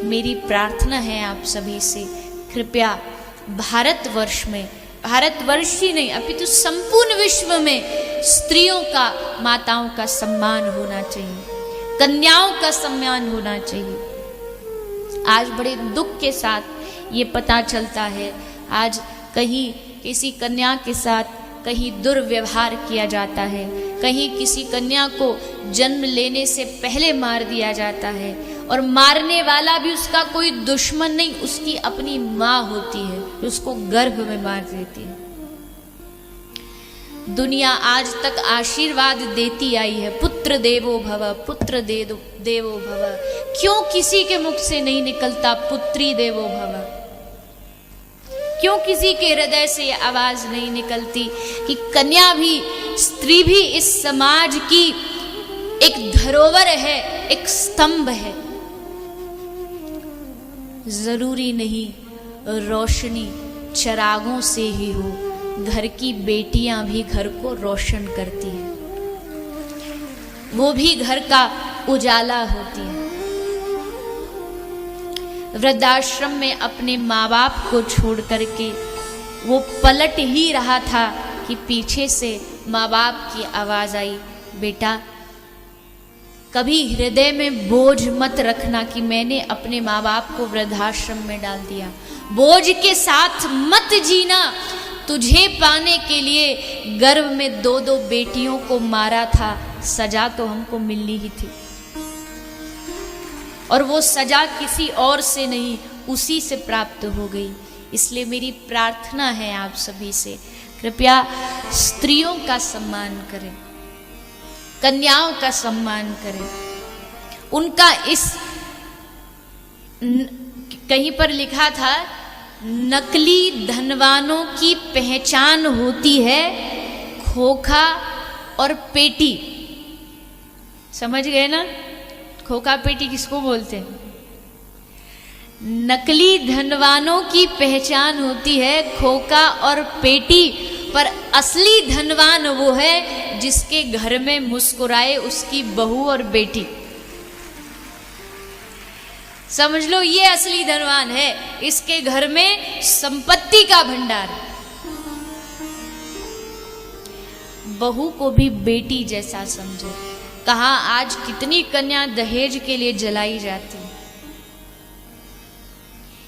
मेरी प्रार्थना है आप सभी से, कृपया भारतवर्ष में, भारतवर्ष ही नहीं अपितु संपूर्ण विश्व में स्त्रियों का, माताओं का सम्मान होना चाहिए, कन्याओं का सम्मान होना चाहिए। आज बड़े दुख के साथ ये पता चलता है, आज कहीं किसी कन्या के साथ कहीं दुर्व्यवहार किया जाता है, कहीं किसी कन्या को जन्म लेने से पहले मार दिया जाता है, और मारने वाला भी उसका कोई दुश्मन नहीं, उसकी अपनी माँ होती है, उसको गर्भ में मार देती है। दुनिया आज तक आशीर्वाद देती आई है, पुत्र देवो भव, पुत्र देवो भव। क्यों किसी के मुख से नहीं निकलता पुत्री देवो भव? क्यों किसी के हृदय से ये आवाज नहीं निकलती कि कन्या भी, स्त्री भी इस समाज की एक धरोहर है, एक स्तंभ है। जरूरी नहीं रोशनी चिरागों से ही हो, घर की बेटियां भी घर को रोशन करती हैं, वो भी घर का उजाला होती है। वृद्धाश्रम में अपने माँ बाप को छोड़ करके वो पलट ही रहा था कि पीछे से माँ बाप की आवाज आई, बेटा कभी हृदय में बोझ मत रखना कि मैंने अपने माँ बाप को वृद्धाश्रम में डाल दिया। बोझ के साथ मत जीना। तुझे पाने के लिए गर्भ में 2-2 बेटियों को मारा था, सजा तो हमको मिलनी ही थी, और वो सजा किसी और से नहीं, उसी से प्राप्त हो गई। इसलिए मेरी प्रार्थना है आप सभी से, कृपया स्त्रियों का सम्मान करें, कन्याओं का सम्मान करें। उनका इस कहीं पर लिखा था, नकली धनवानों की पहचान होती है खोखा और पेटी। समझ गए ना? खोखा पेटी किसको बोलते हैं? नकली धनवानों की पहचान होती है खोखा और पेटी, पर असली धनवान वो है जिसके घर में मुस्कुराए उसकी बहू और बेटी। समझ लो, ये असली धनवान है, इसके घर में संपत्ति का भंडार। बहू को भी बेटी जैसा समझो। कहा आज कितनी कन्या दहेज के लिए जलाई जाती है।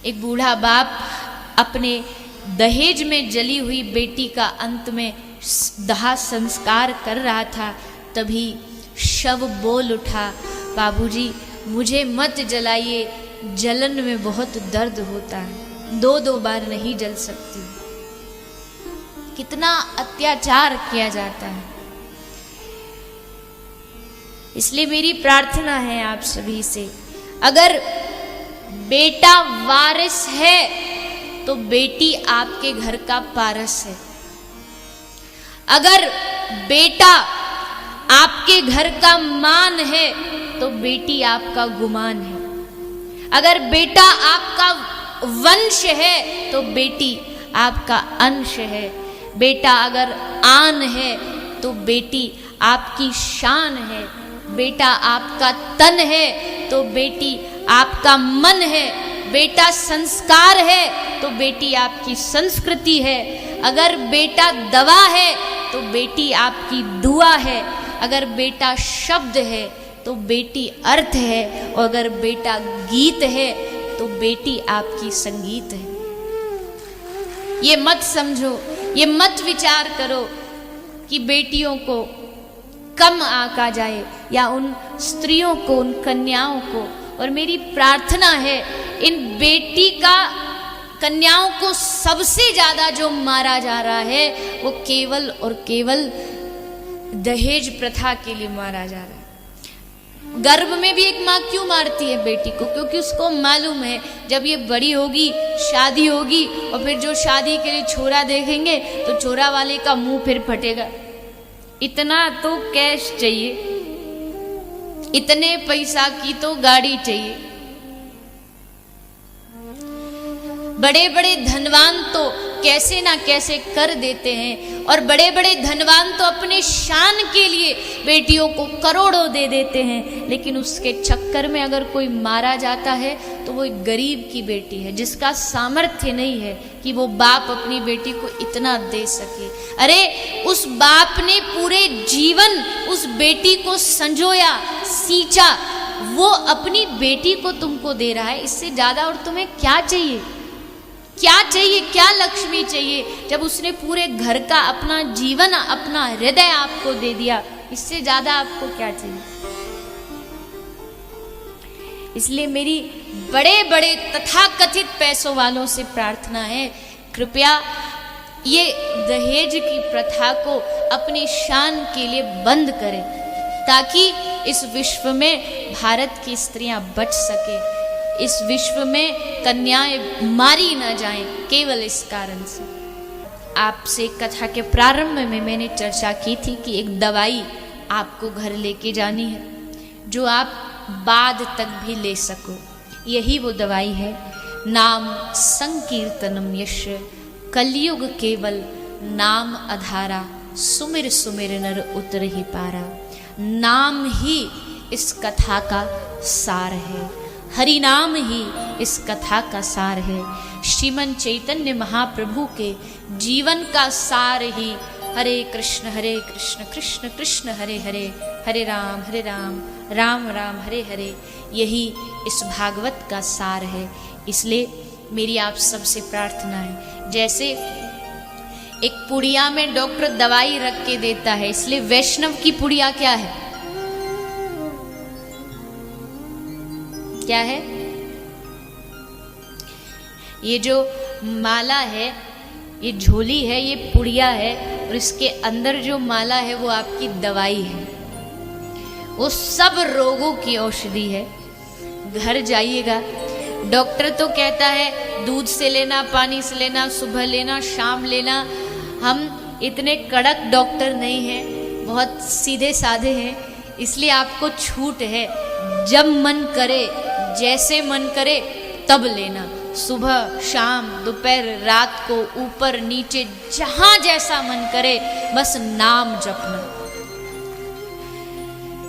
एक बूढ़ा बाप अपने दहेज में जली हुई बेटी का अंत में दाह संस्कार कर रहा था, तभी शव बोल उठा, बाबूजी मुझे मत जलाइए, जलन में बहुत दर्द होता है, 2-2 बार नहीं जल सकती। कितना अत्याचार किया जाता है। इसलिए मेरी प्रार्थना है आप सभी से, अगर बेटा वारिस है तो बेटी आपके घर का पारस है। अगर बेटा आपके घर का मान है तो बेटी आपका गुमान है। अगर बेटा आपका वंश है तो बेटी आपका अंश है। बेटा अगर आन है तो बेटी आपकी शान है। बेटा आपका तन है तो बेटी आपका मन है। बेटा संस्कार है तो बेटी आपकी संस्कृति है। अगर बेटा दवा है तो बेटी आपकी दुआ है। अगर बेटा शब्द है तो बेटी अर्थ है। और अगर बेटा गीत है तो बेटी आपकी संगीत है। ये मत समझो, ये मत विचार करो कि बेटियों को कम आंका जाए या उन स्त्रियों को, उन कन्याओं को। और मेरी प्रार्थना है, इन बेटी का, कन्याओं को सबसे ज्यादा जो मारा जा रहा है वो केवल और केवल दहेज प्रथा के लिए मारा जा रहा है। गर्भ में भी एक माँ क्यों मारती है बेटी को? क्योंकि उसको मालूम है जब ये बड़ी होगी, शादी होगी, और फिर जो शादी के लिए छोरा देखेंगे तो छोरा वाले का मुंह फिर फटेगा। इतना तो कैश चाहिए, इतने पैसा की तो गाड़ी चाहिए। बड़े बड़े धनवान तो कैसे ना कैसे कर देते हैं। और बड़े बड़े धनवान तो अपने शान के लिए बेटियों को करोड़ों दे देते हैं, लेकिन उसके चक्कर में अगर कोई मारा जाता है तो वो एक गरीब की बेटी है, जिसका सामर्थ्य नहीं है कि वो बाप अपनी बेटी को इतना दे सके। अरे उस बाप ने पूरे जीवन उस बेटी को संजोया, सींचा, वो अपनी बेटी को तुमको दे रहा है, इससे ज्यादा और तुम्हें क्या चाहिए? क्या चाहिए? क्या लक्ष्मी चाहिए? जब उसने पूरे घर का अपना जीवन, अपना हृदय आपको दे दिया, इससे ज्यादा आपको क्या चाहिए? इसलिए मेरी बड़े बड़े तथाकथित पैसों वालों से प्रार्थना है, कृपया ये दहेज की प्रथा को अपनी शान के लिए बंद करें, ताकि इस विश्व में भारत की स्त्रियां बच सके, इस विश्व में कन्याएं मारी ना जाएं केवल इस कारण से। आपसे कथा के प्रारंभ में मैंने चर्चा की थी कि एक दवाई आपको घर लेके जानी है, जो आप बाद तक भी ले सको। यही वो दवाई है, नाम संकीर्तनम यश कलयुग केवल नाम अधारा, सुमिर सुमिर नर उतर ही पारा। नाम ही इस कथा का सार है, हरि नाम ही इस कथा का सार है। श्रीमन चैतन्य महाप्रभु के जीवन का सार ही हरे कृष्ण कृष्ण कृष्ण हरे हरे, हरे राम राम राम हरे हरे, यही इस भागवत का सार है। इसलिए मेरी आप सबसे प्रार्थना है, जैसे एक पुड़िया में डॉक्टर दवाई रख के देता है, इसलिए वैष्णव की पुड़िया क्या है? क्या है? ये जो माला है, ये झोली है, ये पुड़िया है, और इसके अंदर जो माला है वो आपकी दवाई है, वो सब रोगों की औषधि है। घर जाइएगा, डॉक्टर तो कहता है दूध से लेना, पानी से लेना, सुबह लेना, शाम लेना। हम इतने कड़क डॉक्टर नहीं हैं, बहुत सीधे साधे हैं, इसलिए आपको छूट है, जब मन करे, जैसे मन करे तब लेना, सुबह शाम दोपहर रात को, ऊपर नीचे, जहां जैसा मन करे, बस नाम जपना।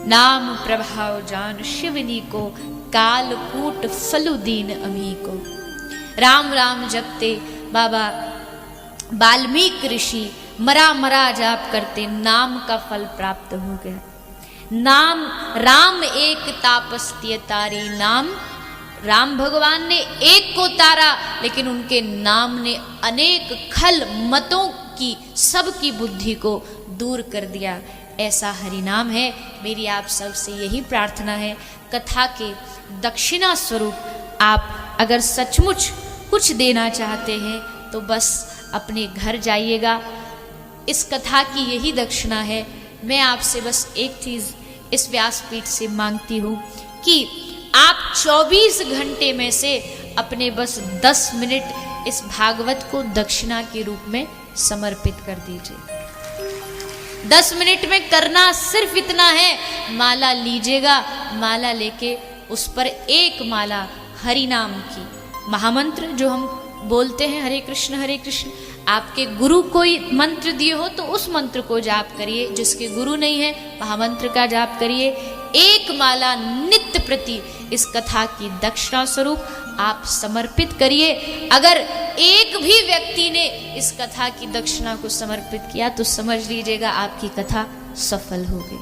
नाम प्रभाव जान शिवनी को, कालकूट फलुदीन अमी को। राम राम जपते बाबा वाल्मीकि ऋषि मरा मरा जाप करते, नाम का फल प्राप्त हो गया। नाम राम एक तापस्त्य तारी, नाम राम भगवान ने एक को तारा, लेकिन उनके नाम ने अनेक खल मतों की, सबकी बुद्धि को दूर कर दिया। ऐसा हरि नाम है। मेरी आप सबसे यही प्रार्थना है, कथा के दक्षिणा स्वरूप आप अगर सचमुच कुछ देना चाहते हैं तो बस अपने घर जाइएगा, इस कथा की यही दक्षिणा है। मैं आपसे बस एक चीज़ इस व्यासपीठ से मांगती हूँ कि आप 24 घंटे में से अपने बस 10 मिनट इस भागवत को दक्षिणा के रूप में समर्पित कर दीजिए। 10 मिनट में करना सिर्फ इतना है, माला लीजिएगा, माला लेके उस पर एक माला हरि नाम की, महामंत्र जो हम बोलते हैं हरे कृष्ण, आपके गुरु कोई मंत्र दिए हो तो उस मंत्र को जाप करिए, जिसके गुरु नहीं है महामंत्र का जाप करिए। एक माला नित्य प्रति इस कथा की दक्षिणा स्वरूप आप समर्पित करिए। अगर एक भी व्यक्ति ने इस कथा की दक्षिणा को समर्पित किया तो समझ लीजिएगा आपकी कथा सफल हो गई।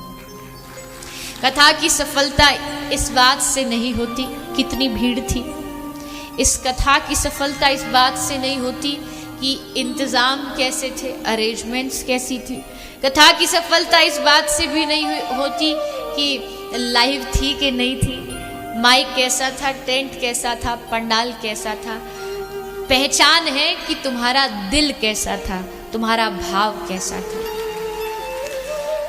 कथा की सफलता इस बात से नहीं होती कितनी भीड़ थी, इस कथा की सफलता इस बात से नहीं होती कि इंतज़ाम कैसे थे, अरेंजमेंट्स कैसी थी। कथा की सफलता इस बात से भी नहीं होती कि लाइव थी कि नहीं थी, माइक कैसा था, टेंट कैसा था, पंडाल कैसा था। पहचान है कि तुम्हारा दिल कैसा था, तुम्हारा भाव कैसा था।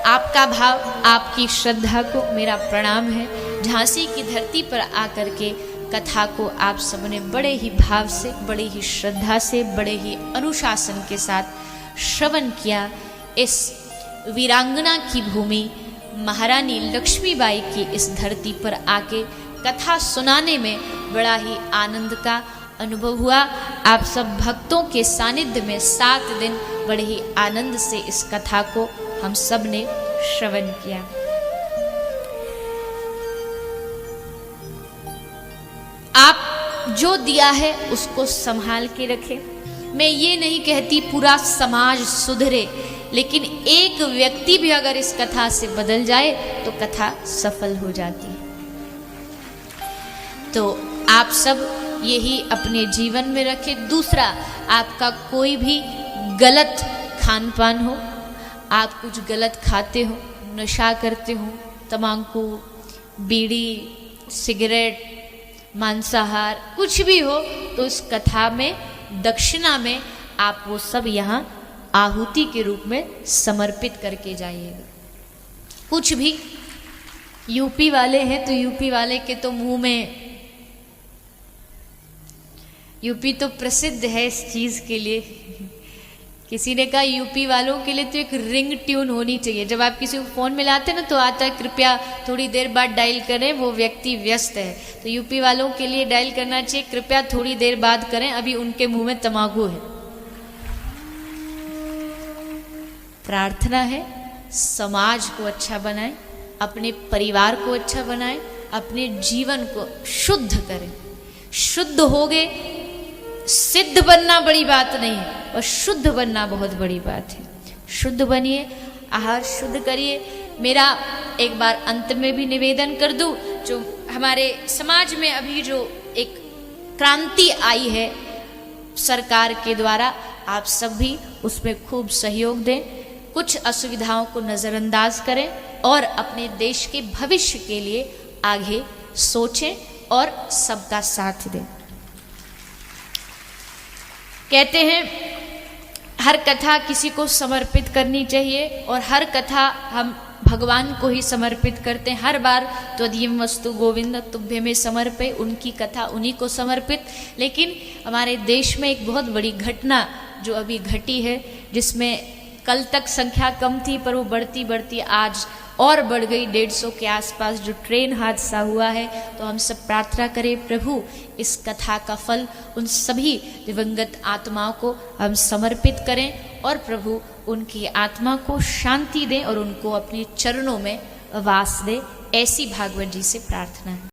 आपका भाव, आपकी श्रद्धा को मेरा प्रणाम है। झांसी की धरती पर आकर के कथा को आप सबने बड़े ही भाव से, बड़े ही श्रद्धा से, बड़े ही अनुशासन के साथ श्रवण किया। इस वीरांगना की भूमि महारानी लक्ष्मीबाई की इस धरती पर आके कथा सुनाने में बड़ा ही आनंद का अनुभव हुआ। आप सब भक्तों के सानिध्य में 7 दिन बड़े ही आनंद से इस कथा को हम सब ने श्रवण किया। आप जो दिया है उसको संभाल के रखें। मैं ये नहीं कहती पूरा समाज सुधरे, लेकिन एक व्यक्ति भी अगर इस कथा से बदल जाए तो कथा सफल हो जाती है। तो आप सब यही अपने जीवन में रखें। दूसरा, आपका कोई भी गलत खान पान हो, आप कुछ गलत खाते हो, नशा करते हो, तम्बाकू, बीड़ी, सिगरेट, मांसाहार, कुछ भी हो, तो इस कथा में दक्षिणा में आप वो सब यहाँ आहुति के रूप में समर्पित करके जाइएगा। कुछ भी, यूपी वाले हैं तो यूपी वाले के तो मुंह में, यूपी तो प्रसिद्ध है इस चीज के लिए। किसी ने कहा यूपी वालों के लिए तो एक रिंग ट्यून होनी चाहिए। जब आप किसी को फोन मिलाते ना तो आता है कृपया थोड़ी देर बाद डायल करें, वो व्यक्ति व्यस्त है। तो यूपी वालों के लिए डायल करना चाहिए कृपया थोड़ी देर बाद करें, अभी उनके मुंह में तम्बाकू है। प्रार्थना है समाज को अच्छा बनाएं, अपने परिवार को अच्छा बनाएं, अपने जीवन को शुद्ध करें। शुद्ध हो गए, सिद्ध बनना बड़ी बात नहीं है और शुद्ध बनना बहुत बड़ी बात है। शुद्ध बनिए, आहार शुद्ध करिए। मेरा एक बार अंत में भी निवेदन कर दूं, जो हमारे समाज में अभी जो एक क्रांति आई है सरकार के द्वारा, आप सब भी उसमें खूब सहयोग दें, कुछ असुविधाओं को नज़रअंदाज करें और अपने देश के भविष्य के लिए आगे सोचें और सबका साथ दें। कहते हैं हर कथा किसी को समर्पित करनी चाहिए और हर कथा हम भगवान को ही समर्पित करते हैं। हर बार त्वदीयं वस्तु गोविंद तुभ्य में समर्पे, उनकी कथा उन्हीं को समर्पित। लेकिन हमारे देश में एक बहुत बड़ी घटना जो अभी घटी है, जिसमें कल तक संख्या कम थी पर वो बढ़ती बढ़ती आज और बढ़ गई 150 के आसपास, जो ट्रेन हादसा हुआ है। तो हम सब प्रार्थना करें प्रभु इस कथा का फल उन सभी दिवंगत आत्माओं को हम समर्पित करें और प्रभु उनकी आत्मा को शांति दें और उनको अपने चरणों में वास दे। ऐसी भागवत जी से प्रार्थना है।